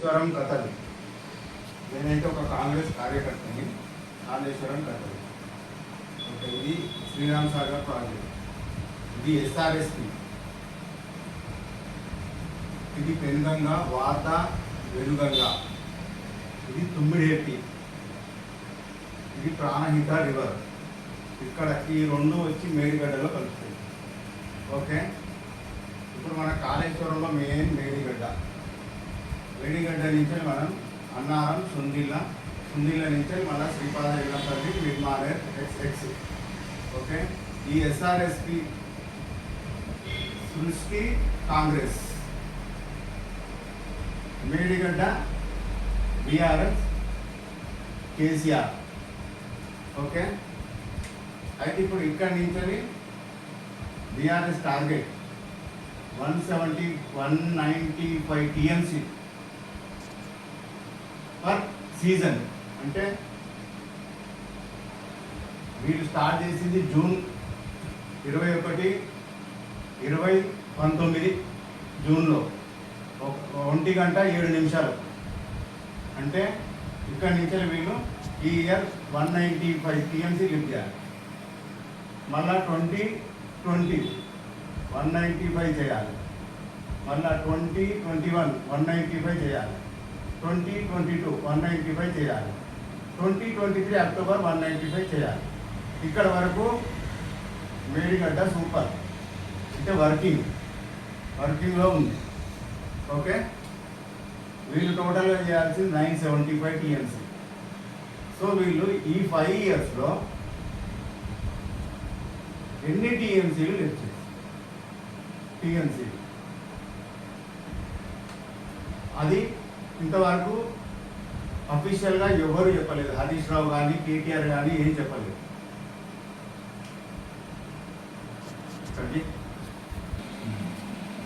కాళేశ్వరం కథలు. నేనైతే ఒక కాంగ్రెస్ కార్యకర్తని. కాళేశ్వరం కథలు. ఓకే, ఇది శ్రీరామ్ సాగర్ ప్రాజెక్ట్, ఇది ఎస్ఆర్ఎస్పి, ఇది పెనుగంగా, వాత, వెనుగంగా, ఇది తుమ్మిడేటి, ఇది ప్రాణహిత రివర్. ఇక్కడ ఈ రెండు వచ్చి మేడిగడ్డలో కలుస్తాయి. ఓకే, ఇప్పుడు మన కాళేశ్వరంలో మెయిన్ మేడిగడ్డ. మేడిగడ్డ నుంచి మనం అన్నారం, సుందిల్ల నుంచి మళ్ళీ శ్రీపాద ఇళ్ళపల్లి, మిడ్మానేర్, ఎక్స్. ఓకే, ఈ ఎస్ఆర్ఎస్పి సృష్టి కాంగ్రెస్, మేడిగడ్డ బీఆర్ఎస్ కేసీఆర్. ఓకే, అయితే ఇప్పుడు ఇక్కడి నుంచి BRS target 195 TMC per season. అంటే వీళ్ళు స్టార్ట్ చేసింది జూన్ 21, 2019 జూన్లో 1:07. అంటే ఇక్కడి నుంచి వీళ్ళు ఈ ఇయర్ 195 టీఎంసీ లిఫ్ట్ చేయాలి. మళ్ళా 2020 195 చేయాలి. మళ్ళా 2021 195 చేయాలి. 2022 195 చేయాలి. 2023 అక్టోబర్ 195 చేయాలి. ఇక్కడ వరకు మేడిగడ్డ సూపర్, అంటే వర్కింగ్లో ఉంది. ఓకే, వీళ్ళు టోటల్గా చేయాల్సింది 975 టీఎంసీ. సో వీళ్ళు ఈ 5 ఇయర్స్లో ఎన్ని టీఎంసీలు లిఫ్ట్ చేస్తారు? అది ఇంతవరకు అఫీషియల్గా ఎవరు చెప్పలేదు. హరీష్ రావు కానీ కేటీఆర్ కానీ ఏం చెప్పలేదు.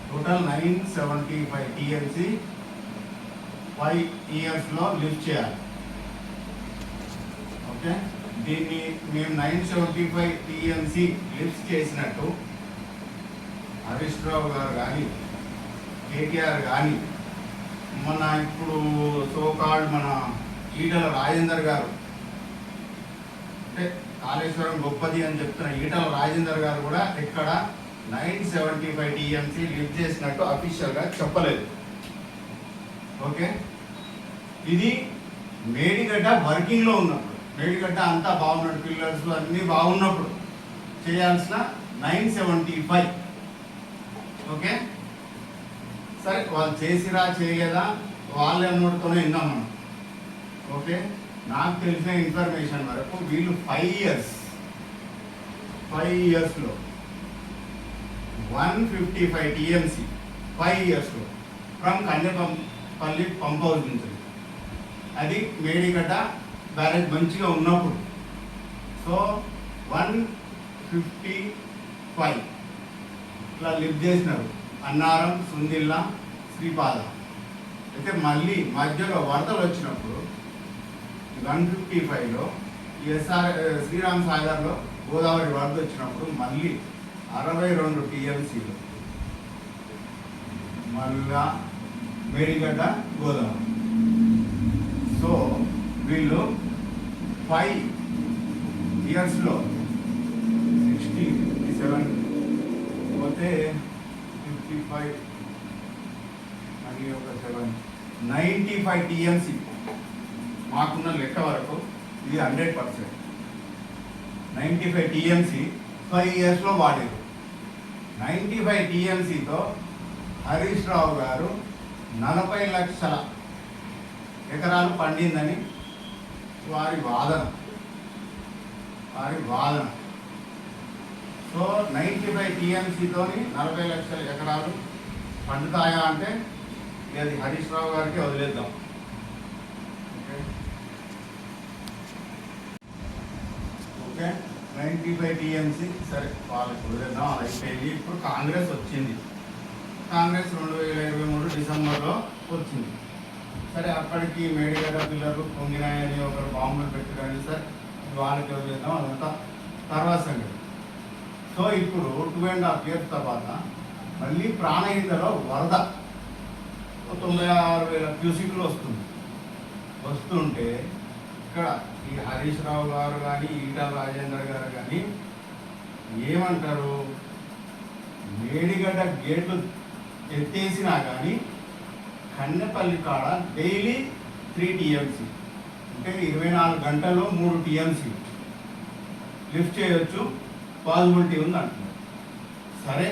టోటల్ 975 టీఎంసీ 5 ఇయర్స్లో లిఫ్ట్ చేయాలి. ఓకే, దీన్ని మేము 975 టీఎంసీ లిఫ్ట్ చేసినట్టు హరీష్ రావు గారు కానీ కేటీఆర్ కానీ, మన ఇప్పుడు సోకాల్డ్ మన ఈటల రాజేందర్ గారు, అంటే కాళేశ్వరం గొప్పది అని చెప్తున్న ఈటల రాజేందర్ గారు కూడా ఇక్కడ 975 టీఎంసీ లిఫ్ట్ చేసినట్టు అఫీషియల్గా చెప్పలేదు. ఓకే, ఇది మేడిగడ్డ వర్కింగ్లో ఉన్నప్పుడు, మేడిగడ్డ అంతా బాగున్నట్టు, పిల్లర్స్ అన్నీ బాగున్నప్పుడు చేయాల్సిన 975. ఓకే, సరే వాళ్ళు చేసిరా చేయలేదా వాళ్ళ నోటితోనే విన్నాం మనం. ఓకే, నాకు తెలిసిన ఇన్ఫర్మేషన్ వరకు వీళ్ళు 5 ఇయర్స్లో 155 టీఎంసీ 5 ఇయర్స్లో ఫ్రమ్ కన్యపల్లి పంప్ హౌస్ నుంచి. అది మేడిగడ్డ బ్యారేజ్ మంచిగా ఉన్నప్పుడు. సో 155 ఇట్లా లిఫ్ట్ చేసినారు. అన్నారం, సుందిల్ల, శ్రీపాద. అయితే మళ్ళీ మధ్యలో వరదలు వచ్చినప్పుడు 155లో శ్రీరామ్ సాగర్లో గోదావరి వరద వచ్చినప్పుడు మళ్ళీ 62 టీఎంసీలు మళ్ళా మేడిగడ్డ గోదావరి. సో వీళ్ళు 5 ఇయర్స్లో 60, 57 పోతే 55 అని ఒక 7, 95 టీఎంసీ మాకున్న లెక్క వరకు ఇది 100%. 95 టీఎంసీ 5 ఇయర్స్లో వాడారు. 95 టీఎంసీతో హరీష్ రావు గారు 40 లక్షల ఎకరాలు పండిందని వారి వాదన. సో 95 టీఎంసీతోని 40 లక్షల ఎకరాలు పండుతాయా అంటే అది హరీష్ రావు గారికి వదిలేద్దాం. ఓకే, 95 టీఎంసీ సరే వాళ్ళకి వదిలేద్దాం. అలా అయిపోయింది. ఇప్పుడు కాంగ్రెస్ వచ్చింది. కాంగ్రెస్ 2023 డిసెంబర్లో వచ్చింది. సరే, అప్పటికి మేడిగడ్డ పిల్లలు పొంగినాయని ఒకరు బాంబులు పెట్టారని సార్ వాళ్ళకి వదిలేద్దాం, అదంతా తర్వాత సంగతి. సో ఇప్పుడు 2.5 years తర్వాత మళ్ళీ ప్రాణహితలో 96,000 క్యూసిక్లు వస్తుంటే ఇక్కడ ఈ హరీష్ రావు గారు కానీ ఈటల రాజేందర్ గారు కానీ ఏమంటారు, మేడిగడ్డ గేట్లు ఎత్తేసినా కానీ కన్నెపల్లి కాడ డైలీ 3 టీఎంసీ అంటే 24 గంటల్లో 3 టీఎంసీ లిఫ్ట్ చేయొచ్చు, పాసిబిలిటీ ఉంది అంటున్నారు. సరే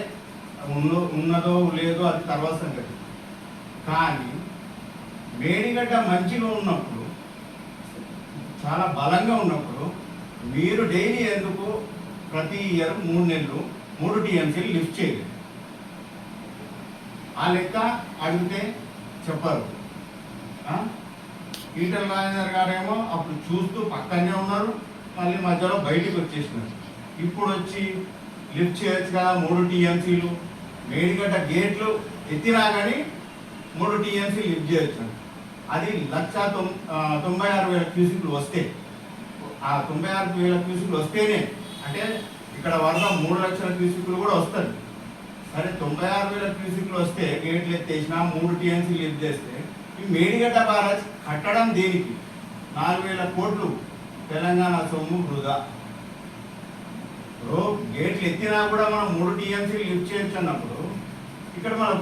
ఉన్నదో లేదో అది తర్వాత సంగతి. కానీ మేడిగడ్డ మంచిగా ఉన్నప్పుడు, చాలా బలంగా ఉన్నప్పుడు మీరు డైలీ ఎందుకు ప్రతి ఇయర్ 3 నెలలు 3 టీఎంసీలు లిఫ్ట్ చేయలేదు? ఆ లెక్క అడిగితే చెప్పరు. ఈటల రాజేందర్ గారేమో అప్పుడు చూస్తూ పక్కనే ఉన్నారు, మళ్ళీ మధ్యలో బయటికి వచ్చేసినారు. ఇప్పుడు వచ్చి లిఫ్ట్ చేయొచ్చు కదా 3 టీఎంసీలు, మేడిగడ్డ గేట్లు ఎత్తినా కానీ 3 టీఎంసీలు లిఫ్ట్ చేయొచ్చు. అది 1,96,000 క్యూసిక్లు వస్తే, ఆ 96,000 క్యూసిక్లు వస్తేనే అంటే ఇక్కడ వరద 3 లక్షల క్యూసిక్లు కూడా వస్తుంది. సరే 96,000 క్యూసిక్లు వస్తే గేట్లు ఎత్తేసినా 3 టీఎంసీలు లిఫ్ట్ చేస్తే ఈ మేడిగడ్డ బ్యారేజ్ కట్టడం దేనికి? 4,000 కోట్లు తెలంగాణ సొమ్ము వృధా. గేట్లు ఎత్తినా కూడా మనం 3 టీఎంసీలు లిఫ్ట్ చేయొచ్చు అన్నప్పుడు ఇక్కడ మనం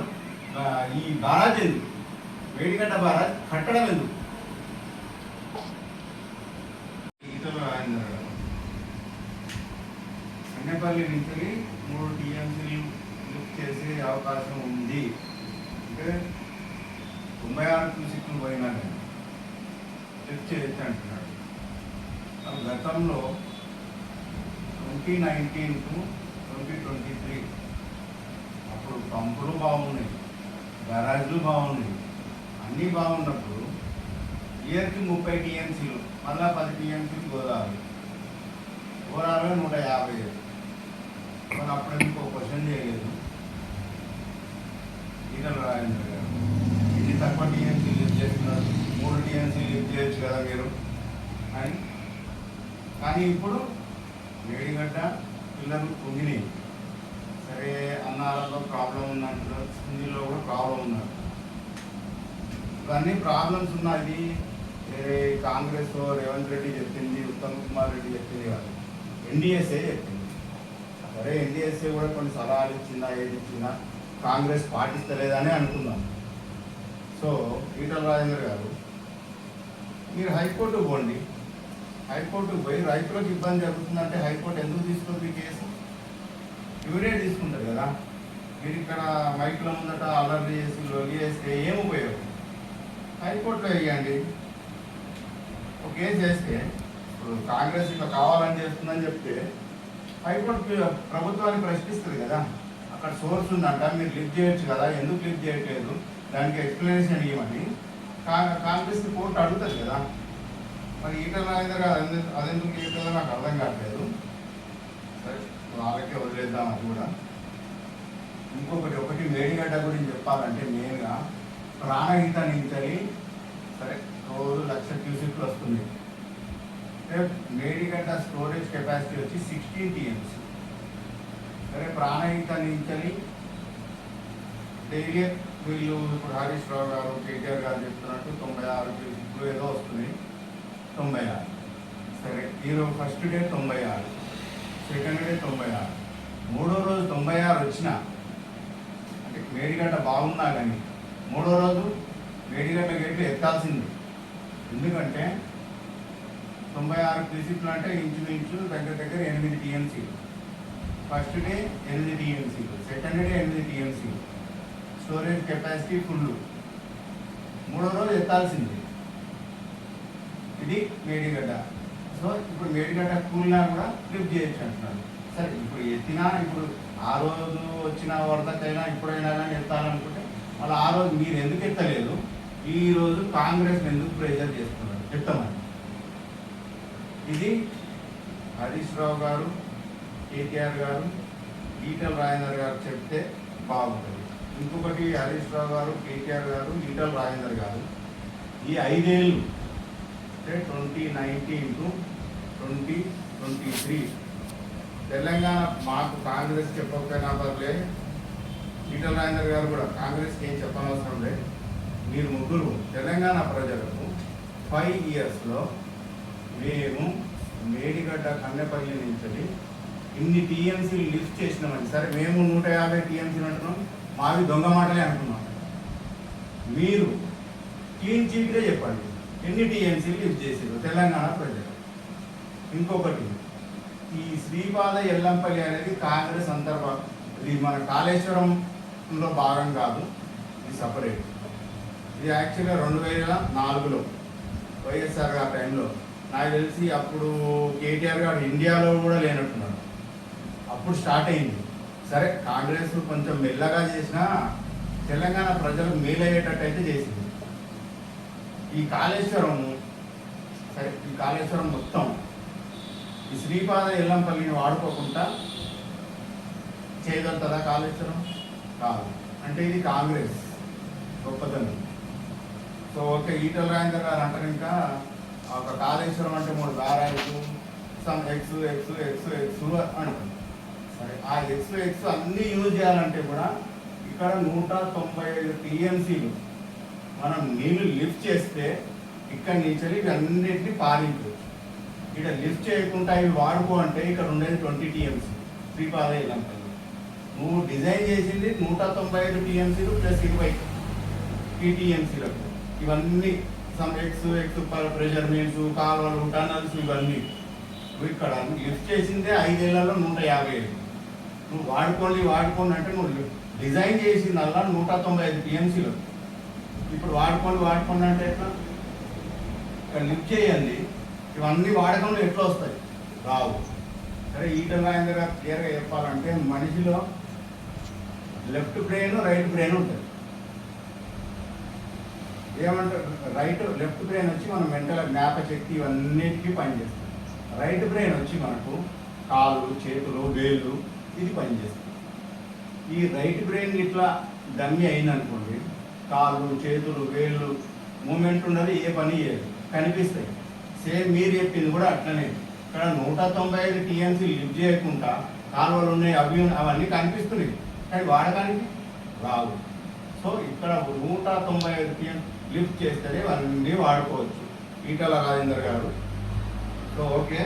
ఈ బ్యారేజ్ ఎందుకు, మేడిగడ్డ బ్యారేజ్ కట్టడం ఎందుకు? ఈటల రాజేందర్ గారు కన్నెపల్లి నుంచి 3 టీఎంసీలు లిఫ్ట్ చేసే అవకాశం ఉంది అంటే 96 క్యూసిక్లు పోయినా కానీ లిఫ్ట్ చేయొచ్చు అంటున్నాడు. గతంలో 2019 to 2023 అప్పుడు పంపులు బాగున్నాయి, బ్యారేజ్లు బాగున్నాయి, అన్నీ బాగున్నప్పుడు ఇయర్కి 30 టీఎంసీలు, మళ్ళీ 10 టీఎంసీలు గోదావరి 150. మరి అప్పుడు ఇంకో క్వశ్చన్ చేయలేదు ఈటల రాజేందర్ గారు, ఇన్ని తక్కువ టీఎంసీ లిఫ్ట్ చేస్తున్నారు, 3 టీఎంసీ లిఫ్ట్ చేయొచ్చు కదా మీరు అని. కానీ ఇప్పుడు మేడిగడ్డ పిల్లలు పొంగినాయి. సరే అన్నాలలో ప్రాబ్లం ఉందంటున్నారు, సింధిలో కూడా ప్రాబ్లం ఉన్నారు. ఇవన్నీ ప్రాబ్లమ్స్ ఉన్నాయి. కాంగ్రెస్ రేవంత్ రెడ్డి చెప్పింది, ఉత్తమ్ కుమార్ రెడ్డి చెప్పింది కాదు, ఎన్డీఎస్ఏ చెప్పింది. సరే ఎన్డీఎస్ఏ కూడా కొన్ని సలహాలు ఇచ్చిందా, ఏది ఇచ్చినా కాంగ్రెస్ పాటిస్తలేదని అనుకుందాం. సో ఈటల రాజేందర్ గారు మీరు హైకోర్టు పోండి, హైకోర్టుకు పోయి రైతులకు ఇబ్బంది జరుగుతుందంటే హైకోర్టు ఎందుకు తీసుకుంది కేసు? ఇవిడే తీసుకుంటారు కదా. మీరు ఇక్కడ మైక్ల ముందట అల్లర్లు చేసి లొల్లి చేస్తే ఏం ఉపయోగం? హైకోర్టులో వేయండి. ఒక కేసు చేస్తే ఇప్పుడు కాంగ్రెస్ ఇట్లా కావాలని చేస్తుందని చెప్తే హైకోర్టు ప్రభుత్వాన్ని ప్రశ్నిస్తుంది కదా, అక్కడ సోర్స్ ఉందంట, మీరు లిఫ్ట్ చేయొచ్చు కదా, ఎందుకు లిఫ్ట్ చేయట్లేదు, దానికి ఎక్స్ప్లెనేషన్ ఇవ్వమని కాంగ్రెస్ కోర్టు అడుగుతుంది కదా. మరి ఈటల రాజేందర్ అదెందుకు చేస్తుందో నాకు అర్థం కావట్లేదు. సరే వాళ్ళకే వదిలేద్దాం అది కూడా. ఒకటి మేడిగడ్డ గురించి చెప్పాలంటే మెయిన్గా ప్రాణహిత నుంచి సరే రోజు 1,00,000 క్యూసిక్లు వస్తుంది. మేడిగడ్డ స్టోరేజ్ కెపాసిటీ వచ్చి 16 టీఎంసీ. సరే ప్రాణహిత నుంచి డైలీ వీళ్ళు ఇప్పుడు హరీష్ రావు గారు కేటీఆర్ గారు చెప్తున్నట్టు 96 క్యూసిక్లు ఏదో వస్తుంది, 96. సరే ఈరోజు ఫస్ట్ డే 96, సెకండ్ డే 96, మూడో రోజు 96 వచ్చిన అంటే మేడిగడ్డ బాగున్నా కానీ మూడో రోజు మేడిగడ్డ గేట్లు ఎత్తాల్సింది. ఎందుకంటే 96 క్యూసిక్లు అంటే ఇంచుమించు దగ్గర 8 టీఎంసీలు. ఫస్ట్ డే 8 టీఎంసీలు, సెకండ్ డే 8 టీఎంసీలు, స్టోరేజ్ కెపాసిటీ ఫుల్. మూడో రోజు ఎత్తాల్సింది. ఇది మేడిగడ్డ. సో ఇప్పుడు మేడిగడ్డ కూలినా కూడా లిఫ్ట్ చేయొచ్చు అంటున్నారు. సరే ఇప్పుడు ఎత్తినా, ఇప్పుడు ఆ రోజు వచ్చిన వరదకైనా ఇప్పుడైనా కానీ ఎత్తాలనుకుంటే మళ్ళీ ఆ రోజు మీరు ఎందుకు ఎత్తలేదు, ఈ రోజు కాంగ్రెస్ ఎందుకు ప్రెజర్ చేస్తున్నారు చెప్తామని. ఇది హరీష్ రావు గారు, కేటీఆర్ గారు, ఈటల రాజేందర్ గారు చెప్తే బాగుంటుంది. ఇంకొకటి హరీష్ రావు గారు, కేటీఆర్ గారు, ఈటల రాజేందర్ గారు ఈ 5 ఏళ్ళు అంటే 2019 to 2023 తెలంగాణ మాకు కాంగ్రెస్ చెప్పకపోయినా పర్లే, ఈటల రాజేందర్ గారు కూడా కాంగ్రెస్కి ఏం చెప్పనవసరం లేదు. మీరు ముగ్గురు తెలంగాణ ప్రజలకు 5 ఇయర్స్లో మేము మేడిగడ్డ కన్నెపల్లి నుంచి ఇన్ని టీఎంసీలు లిఫ్ట్ చేసినామని. సరే మేము 150 టీఎంసీలు అంటున్నాం, మావి దొంగ మాటలే అంటున్నాం. మీరు క్లీన్ చీట్గా చెప్పండి ఎన్ని టీఎంసీలు లిఫ్ట్ చేసారు తెలంగాణ ప్రజలు. ఇంకొకటి, ఈ శ్రీపాద ఎల్లంపల్లి అనేది కాంగ్రెస్ అంతర్భాగం. ఇది మన కాళేశ్వరంలో భాగం కాదు, ఇది సపరేట్. ఇది యాక్చువల్గా 2004లో వైఎస్ఆర్ గారి టైంలో నాకు తెలిసి అప్పుడు కేటీఆర్ గారు ఇండియాలో కూడా లేనట్టున్నారు, అప్పుడు స్టార్ట్ అయింది. సరే కాంగ్రెస్ కొంచెం మెల్లగా చేసినా తెలంగాణ ప్రజలకు మేలయ్యేటట్టు అయితే చేసింది. ఈ కాళేశ్వరం, సరే ఈ కాళేశ్వరం మొత్తం ఈ శ్రీపాద ఎల్లంపల్లిని వాడుకోకుండా చేయగలుగుతుందా కాళేశ్వరం? కాదు. అంటే ఇది కాంగ్రెస్ గొప్పతనం. సో ఓకే, ఈటల రాజేందర్ గారు అంటారు ఇంకా ఒక కాళేశ్వరం అంటే 3 బ్యారాయిలు some x x x x అంటారు. సరే ఆ ఎక్స్ ఎక్స్ అన్నీ యూజ్ చేయాలంటే కూడా ఇక్కడ 195 టీఎంసీలు మనం నీళ్లు లిఫ్ట్ చేస్తే ఇక్కడి నుంచి ఇవి అన్నింటినీ పారించు. ఇక్కడ లిఫ్ట్ చేయకుండా ఇవి వాడుకో అంటే ఇక్కడ ఉండేది 20 టీఎంసీ శ్రీపాద ఎల్లంపల్లి. నువ్వు డిజైన్ చేసింది 195 టీఎంసీలు ప్లస్ 20 టీఎంసీలకు. ఇవన్నీ some x X pressure means కాలువలు టనల్స్ ఇవన్నీ నువ్వు ఇక్కడ లిఫ్ట్ చేసిందే 5 ఏళ్లలో 150. నువ్వు వాడుకోండి అంటే నువ్వు డిజైన్ చేసిందల్లా 195 టీఎంసీలు. ఇప్పుడు వాడుకోండి అంటే ఎట్లా? ఇక్కడ లిఫ్ట్ చేయండి, ఇవన్నీ వాడకంలో ఎట్లా వస్తాయి? రావు. సరే ఈటల రాజేందర్ గారు క్లియర్గా చెప్పాలంటే మనిషిలో లెఫ్ట్ బ్రెయిన్ రైట్ బ్రెయిన్ ఉంటుంది. ఏమంటారు? లెఫ్ట్ బ్రెయిన్ వచ్చి మన మెంటల్ జ్ఞాపశక్తి ఇవన్నిటికీ పనిచేస్తుంది. రైట్ బ్రెయిన్ వచ్చి మనకు కాళ్ళు చేతులు వేళ్ళు ఇది పనిచేస్తుంది. ఈ రైట్ బ్రెయిన్ ఇట్లా డమ్మి అయిందనుకోండి, కాళ్ళు చేతులు వేళ్ళు మూమెంట్ ఉన్నది, ఏ పని చేయదు, కనిపిస్తాయి. సేమ్ మీరు చెప్పింది కూడా అట్లనే. ఇక్కడ 195 టీఎంసీ లిఫ్ట్ చేయకుండా కాలువలు ఉన్నాయి అవన్నీ కనిపిస్తున్నాయి, కానీ వాడకానికి రావు. సో ఇక్కడ 195 టీఎంసీ లిఫ్ట్ చేస్తేనే అవన్నీ వాడుకోవచ్చు ఈటల రాజేందర్ గారు. So okay.